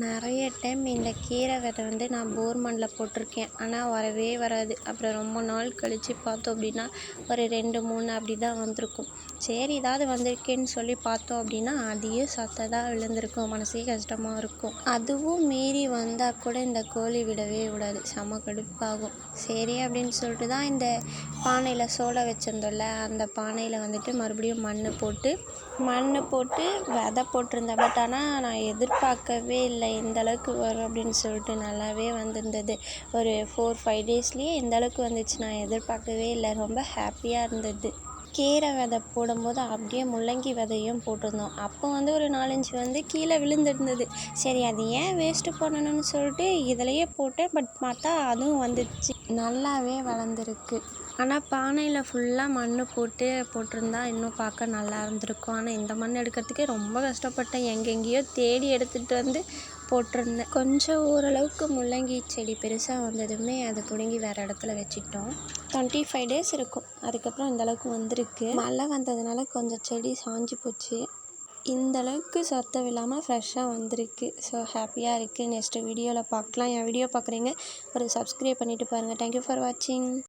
நிறைய டைம் இந்த கீரை விதை நான் போர் மண்ணில் போட்டிருக்கேன். ஆனால் வரவே வராது. அப்புறம் ரொம்ப நாள் கழித்து பார்த்தோம் அப்படின்னா ஒரு 2, 3 அப்படி தான் வந்திருக்கும். சரி ஏதாவது வந்திருக்கேன்னு சொல்லி பார்த்தோம் அப்படின்னா அதையும் சத்ததாக விழுந்திருக்கும். மனசே கஷ்டமாக இருக்கும். அதுவும் மீறி வந்தால் கூட இந்த கோழி விடவே விடாது. செம கடுப்பாகும். சரி அப்படின்னு சொல்லிட்டு தான் இந்த பானையில் சோளம் வச்சுருந்தோம்ல, அந்த பானையில் மறுபடியும் மண் போட்டு விதை போட்டிருந்தேன். பட் ஆனால் நான் எதிர்பார்க்கவே இல்லை இந்த அளவுக்கு வரும் அப்படின்னு சொல்லிட்டு. நல்லாவே வந்திருந்தது. ஒரு 4-5 டேஸ்லேயே இந்த அளவுக்கு வந்துச்சு. நான் எதிர்பார்க்கவே இல்லை. ரொம்ப ஹாப்பியாக இருந்தது. கீரை விதை போடும்போது அப்படியே முள்ளங்கி விதையும் போட்டிருந்தோம். அப்போ ஒரு 4-5 கீழே விழுந்துருந்தது. சரி அது ஏன் வேஸ்ட்டு பண்ணணும்னு சொல்லிட்டு இதிலையே போட்டேன். பட் பார்த்தா அதுவும் வந்துடுச்சு. நல்லாவே வளர்ந்துருக்கு. ஆனால் பானையில் ஃபுல்லாக மண் போட்டிருந்தா இன்னும் பார்க்க நல்லா இருந்திருக்கும். ஆனால் இந்த மண் எடுக்கிறதுக்கே ரொம்ப கஷ்டப்பட்டேன். எங்கெங்கேயோ தேடி எடுத்துகிட்டு போட்டிருந்தேன். கொஞ்சம் ஓரளவுக்கு முள்ளங்கி செடி பெருசாக வந்ததுமே அதை பிடுங்கி வேறு இடத்துல வச்சிட்டோம். 25 டேஸ் இருக்கும். அதுக்கப்புறம் இந்தளவுக்கு வந்திருக்கு. மழை வந்ததுனால கொஞ்சம் செடி சாஞ்சு போச்சு. இந்தளவுக்கு சத்தம் இல்லாமல் ஃப்ரெஷ்ஷாக வந்திருக்கு. ஸோ ஹாப்பியாக இருக்குது. நெக்ஸ்ட்டு வீடியோவில் பார்க்கலாம். என் வீடியோ பார்க்குறீங்க ஒரு சப்ஸ்கிரைப் பண்ணிவிட்டு பாருங்கள். தேங்க்யூ ஃபார் வாட்சிங்.